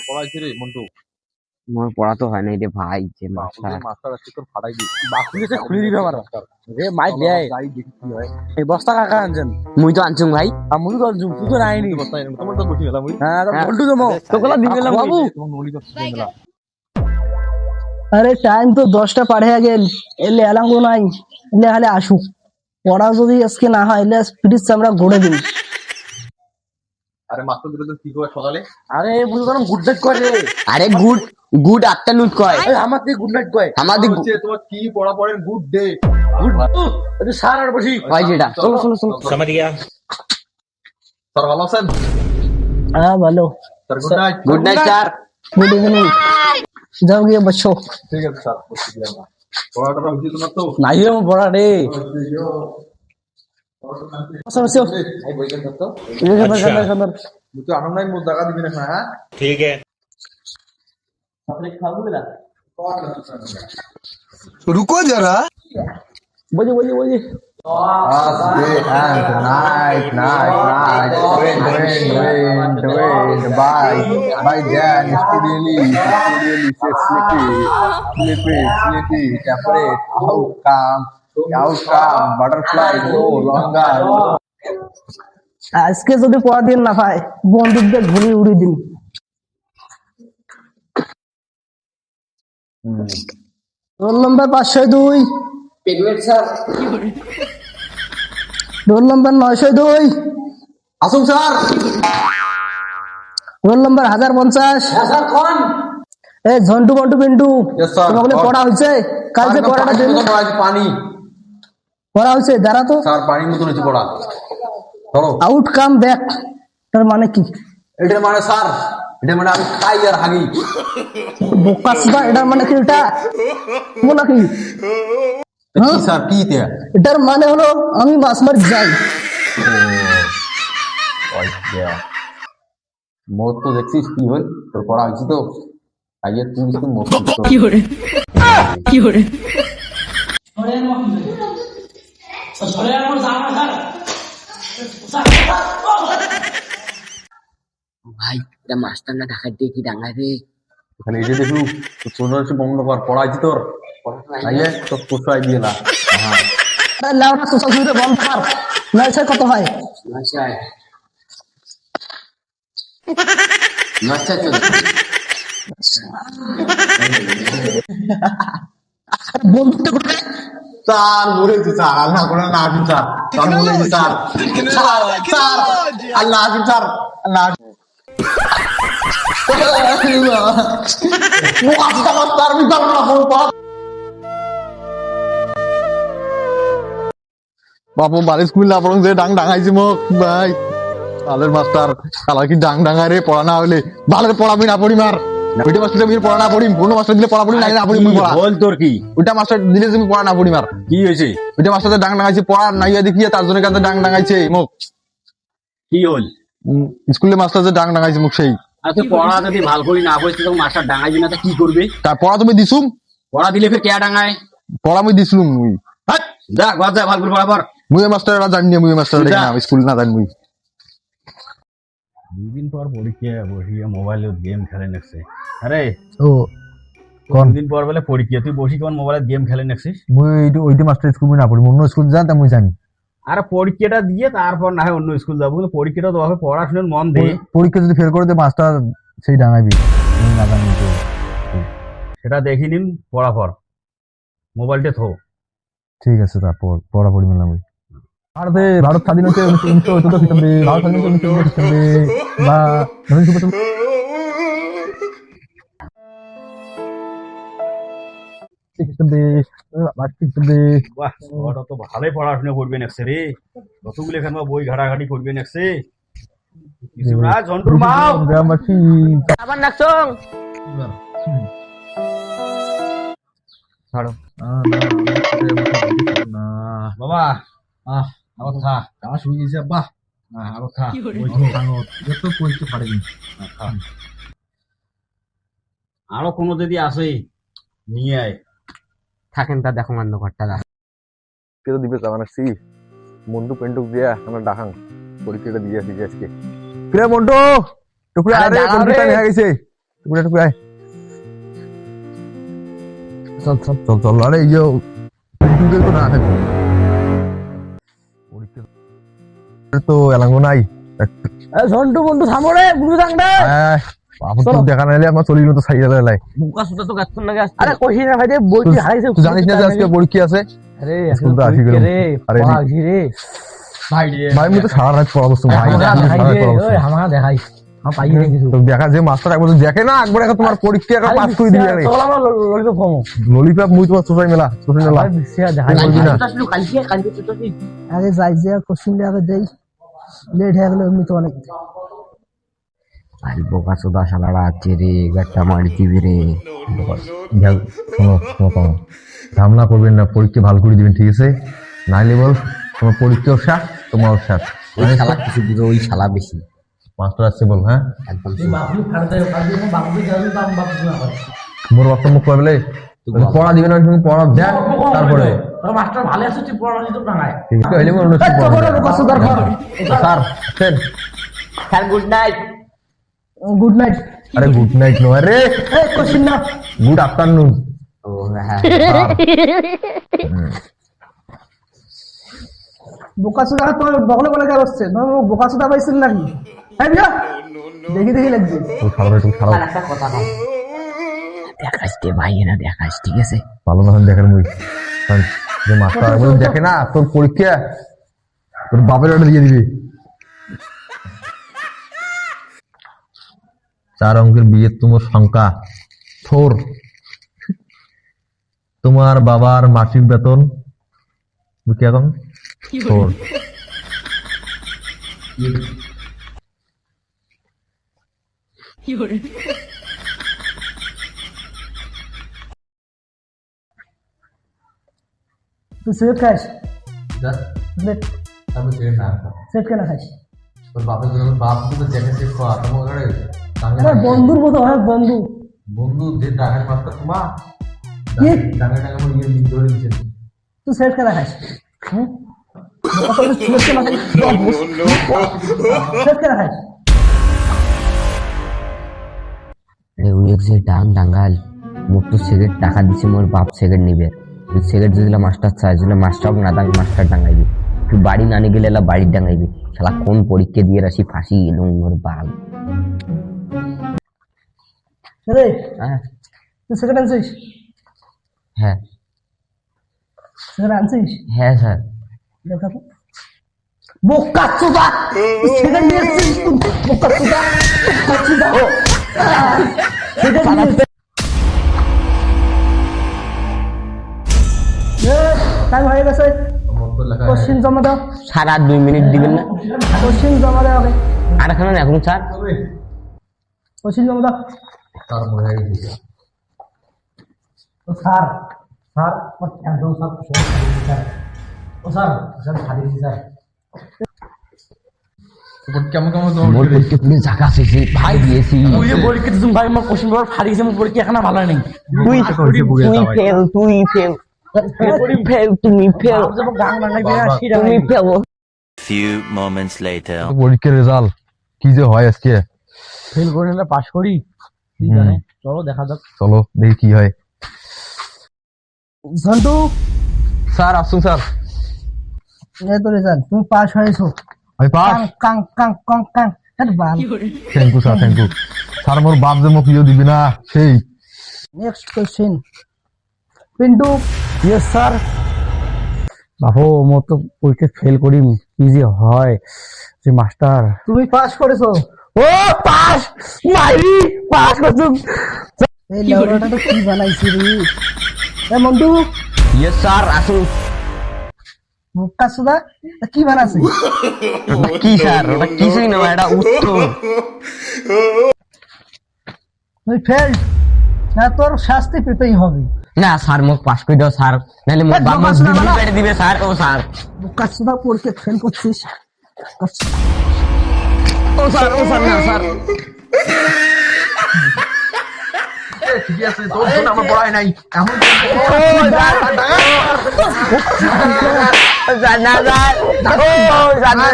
পড়াইছে রে মন্টু? মোর পড়া তো হয় নাই রে ভাই, যে মাস্টার মাস্টার আজকে তোর ফাটাই দি। বাকুলিতে খুলে দিবে আমার রে মাই দেয়। যাই দেখি কি হয়। এই বস্তা কাকা আনছেন মুই তো আনছুম ভাই। আমি তো আনছুম তুই তো নাইনি। বস্তা এনে তোমার তো বসি গেলাম ওই। হ্যাঁ তো হ্যাঁ। বল্টু জমো তোকলা দিন গেলাম বাবু। তোমার নলি তো দিয়ে গেলাম। আরে টাইম তো 10টা পার হয়ে গেল, এলে এলাঙ্গো নাই, এলে হালে আসুক। পড়া যদি আজকে না হয় এলে ফ্রিজ আমরা গড়ে দিন। আরে মাস্টার দুটো কি করে সকালে? আরে বুঝো কোন গুড নাইট কয় রে। আরে গুড গুড আফটারনুন কয়। এই আমার দিয়ে গুড নাইট কয়। আমাদের হচ্ছে তোমার কি পড়া পড়েন গুড ডে। গুড এই সার আর বসি ভাই যেটা চলো চলো চলো। समझ गया। স্যার ভালো আছেন? হ্যাঁ ভালো। Sir good night. Good night sir. Good evening. যাও গিয়ে বসো। ঠিক আছে স্যার, বসে গেলাম। পড়াটা হচ্ছে তোমার তো? নাই রে বড়া রে। বসো বসো। এই বইটা ধর তো। মুই তো আনন্দ নাই মোর জায়গা দিবি না হ্যাঁ? ठीक है। रुको जरा। বলি বলি বলি। By then, steadily, sleepy, separate, outcome, butterfly, no longer. আজকে যদি পড়া দিন না পায় বন্দুকদের ঘুরি উড়ি দিন। Roll number 502। Payment sir. Roll number 902। আসুন স্যার। Roll number 1050। স্যার কোন? এ ঝন্টু বন্টু পিন্টু Yes, sir. তোমাকে পড়া হয়েছে? কাল যে পড়াটা দিন পানি পড়া হয়েছে দাঁড়া তো। স্যার পানির মতন হচ্ছে পড়া। ধরো আউটকাম ব্যাক তার মানে কি? এটার মানে স্যার, এটা মানে আমি খাই আর হাগি। বোকাসবা এটার মানে কি? এটা বলা কি? কি স্যার কি তে? এটার মানে হলো আমি মাছ মারি যাই। মোর তো দেখছিস কি হল, তোর পড়া হয়েছে তো আগে তুমি শুধু মোট ভাই এটা মাস্টার না ঢাকার দিয়ে কি ডাঙ্গায় রে। এখানে এই যে দেখলু তোর একটু বন্ধ কর, পড়া হয়েছে তোর আগে তোর পোষাই দিয়ে না। হ্যাঁ লাউডা সোশ্যাল মিডিয়া বন্ধ কর, নয়ছে কত হয়? আচ্ছা আচ্ছা চলো। বন্ধুত্ব করে স্যার বলেছি স্যার, আল্লাহ করে না আসুন স্যার, স্যার বলেছি স্যার, স্যার স্যার আল্লাহ আসুন স্যার, আল্লাহ আসুন। বাপু বাড়ি স্কুল না পড়ুন যে ডাং ডাঙাইছি মোক ভাই, তালের মাস্টার তালা কি ডাং ডাঙায় রে, পড়া না হইলে ভালো পড়াবি না পড়ি মার, ওইটা মাস্টার দিলে পড়া না পড়ি, কোনো মাস্টার দিলে পড়া পড়ি না পড়ি, মুই পড়া বল তোর কি ওইটা মাস্টার দিলে তুমি পড়া না পড়ি মার, কি হয়েছে? ওইটা মাস্টার ডাং ডাঙাইছে পড়া নাইয়া দেখিয়ে তার জন্য কাছে ডাং ডাঙাইছে মোক, কি হল? স্কুলে মাস্টার যে ডাং ডাঙাইছে মোক সেই। আচ্ছা পড়া যদি ভাল করে না বলছে তো মাস্টার ডাঙাই দিনা তো কি করবে? তার পড়া তুমি দিছুম, পড়া দিলে ফের কে ডাঙায়? পড়া মুই দিছিলুম মুই, হাট, যা ঘর যা ভাল করে পড়া পড়। মুই মাস্টার জানি না, মুই মাস্টার যা। স্কুল না জানি মুই। দুদিন পর পরীক্ষা বসিয়ে মোবাইলে গেম খেলে নেছে। আরে ও দিন পর বলে পরীক্ষা তুই বসি কোন মোবাইলে গেম খেলে নেছিস? মুই ওইটা মাস্টার স্কুল না পড়ি, অন্য স্কুল জানতাম মুই জানি। আরে পরীক্ষাটা দিয়ে তারপর না হয় অন্য স্কুল যাবো, কিন্তু পরীক্ষাটা তো পড়াশোনার মন দে। পরীক্ষা যদি ফেল করে দে মাস্টার সেই ডাঙাইবি, মুই না জানি তো। সেটা দেখি নিন পড়া পর, মোবাইলটা থো। ঠিক আছে তারপর পড়াপড়ি মেলাম। ভারত স্বাধীন হচ্ছে 1914 খ্রিস্টাব্দে, ভারত স্বাধীন হচ্ছে 1914 খ্রিস্টাব্দে বা খ্রিস্টাব্দে খ্রিস্টাব্দে। বাহ, ওটা তো ভালোই পড়াশোনা করবে নেছে রে, কতগুলো এখানে বই ঘাটাঘাটি করবে নেছে। কিছু না ঝন্টুর মাও গ্রামবাসী আবার নাকছং ছাড়ো। বাবা, আবার খা, আমার শুয়ে গেছে আব্বা, আবার খা। পরীক্ষা পারেনি। আরো কোনো যদি আসে নিয়ে আয়। থাকেন তা দেখো মান্য ঘরটা দা কে তো দিবে চালান আসছি, মন্টু পেন্টুক দিয়া আমরা ডাকাং পরীক্ষাটা দিয়ে আসি আজকে। কিরে মন্টু টুকরা, আরে পরীক্ষা হয়ে গেছে, একটু আয়। চল চল চল চল আরে এই যে পরীক্ষা তো না থাকবে পরীক্ষা তো এলাঙ্গো নাই ঝন্টু বন্ধু থামো রে বুড়ো দাংডা আপন তো দেখা নাইলে আমার চলি তো সাইডে লাই বুকা সুতা তো গাছন লাগে আরে কইছি না ভাই রে বই কি হারাইছে তুই জানিস না যে আজকে পরীক্ষা আছে আরে স্কুল তো আসি গেল রে আরে পাগি রে ভাই আমি তো সারা রাত পড়া বসছি ভাই হামা দেখাই হাম পাই রে কিছু তো দেখা যে মাস্টার একবার দেখে না একবার এখন তোমার পরীক্ষা একবার পাস করে দিয়ে রে চল আমরা ললিত ফমো ললিপপ মুই তোমার সোসাই মেলা আরে বিশিয়া দেখাই বলবি না কালকে তো আগে যাই যে কোশ্চেন আগে দেই লেট হয়ে গেল এমনি তো অনেক আই বোকা সুদা শালারা আছে রে গাট্টা মারি দিবি রে শোনো শোনো ঝামেলা করবেন না পরীক্ষা ভালো করে দিবেন ঠিক আছে নাইলে বল তোমার পরীক্ষাও শেষ তোমারও শেষ ওই শালা কিছু বুঝো ওই শালা বেশি মাস্টার আসছে বল হ্যাঁ একদম বাবু ফাড়তে পারবি না বাবু জানি দাম বাবু না হয় মোর বাচ্চা মুখ করবে পড়া দিবেন না তুমি পড়া দেন তারপরে মাস্টার ভালো আছে তুই পড়া দিতে না ঠিক আছে হইলে মনে হচ্ছে sir sir sir good night good night আরে গুড নাইট নো আরে এই কোশ্চেন না গুড আফটারনুন ও হ্যাঁ বোকাসুদা তো বগলে বলে যা বসছে না বোকাসুদা পাইছেন নাকি হ্যাঁ বিয়া দেখি দেখি লাগবে তো খারাপ একটু খারাপ একটা কথা বল দেখাস দে ভাই না দেখাস ঠিক আছে ভালো না দেখার মুই যে মাস্টার দেখে না তোর পরীক্ষা তোর বাপের ওটা দিয়ে দিবি 4 অঙ্কের বিয়ের তোমার সংখ্যা 4 তোমার বাবার মাসিক বেতন কি এখন 4 তুই সিগারেট খাস সিগারেট তারপর ছেড়ে না সেট কেন খাস তোর বাপের জন্য বাপ কিন্তু দেখে সে খাওয়া তোমার ঘরে আরে বন্ধুর মতো হয় বন্ধু বন্ধু যে ডাকার মাস্টার তোমা কি ডাকা টাকা মো ইয়ে ধরে দিছেন তুই সেট কেন খাস হুম সেট কেন খাস সেট কেন খাস রে ওই এক যে ডাঙ্গাল মোর তো সিগারেট টাকা দিছে মোর বাপ সিগারেট নিবে তুই সিগারেট দিলে মাস্টার চাই দিলে মাস্টার না দাং মাস্টার ডাঙ্গাইবি তুই বাড়ি না নিয়ে গেলে বাড়ি ডাঙ্গাইবি শালা কোন পরীক্ষা দিয়ে আসি ফাঁসি এলো মোর বাল রে হ্যাঁ তুই সেকেন্ড আনছিস হ্যাঁ সেকেন্ড আনছিস হ্যাঁ স্যার দেখা তো বোকাচুদা সেকেন্ড নিয়েছিস বোকাচুদা বোকাচুদা সেকেন্ড টাইম হয়ে গেছে কোশ্চেন জমা দাও সারা 2 মিনিট দিবেন না কোশ্চেন জমা দাও আগে আর এখন এখন স্যার কোশ্চেন জমা দাও তার মনে হয় দিছে ও স্যার স্যার একদম স্যার স্যার ও স্যার স্যার খালি স্যার কেমন কেমন মোর পরীক্ষা পুরো জায়গা আছে ভাই দিয়েছি তুই পরীক্ষা তুমি ভাই আমার কোশ্চেন পেপার ফাড়ি গেছে আমার পরীক্ষা এখন ভালো নেই তুই ফেল তুমি ফেল তুমি ফেল গান লাগাই দিয়া তুমি ফেল Few moments later. পরীক্ষার রেজাল্ট কি যে হয় আজকে ফেল করে নিলে পাস করি ঠিক আছে চলো দেখা যাক চলো দেখি কি হয় ঝন্টু স্যার আসুন স্যার এই তো রেজাল্ট তুমি পাস হয়েছো আমি পাস কাং কাং কাং কাং কাং বাল thank you sir thank you sir মোর বাপ যে মোক ইয়ে দিবি না সেই next question Pintu yes sir বাবু মো তো পরীক্ষা ফেল করি কি যে হয় যে মাস্টার তুমি পাস করেছো ও পাস মাইরি পাস করছো এই লাউরাটা তো কি বানাইছি রে এ মন্টু ইয়েস স্যার আসুন মুক্কা সুদা কি বানাইছি কি স্যার ওটা কিছুই না এটা উত্তর তুই ফেল না তোর শাস্তি পেতেই হবে না স্যার মোক পাস করে দাও স্যার নাহলে মোর বাপ মাস বিড়ি পেড়ে দিবে স্যার ও স্যার মুক্কা সুদা পরীক্ষা ফেল করছিস ও স্যার না স্যার ঠিক আছে তোর জন্য আমার পড়াই নাই এমন জানা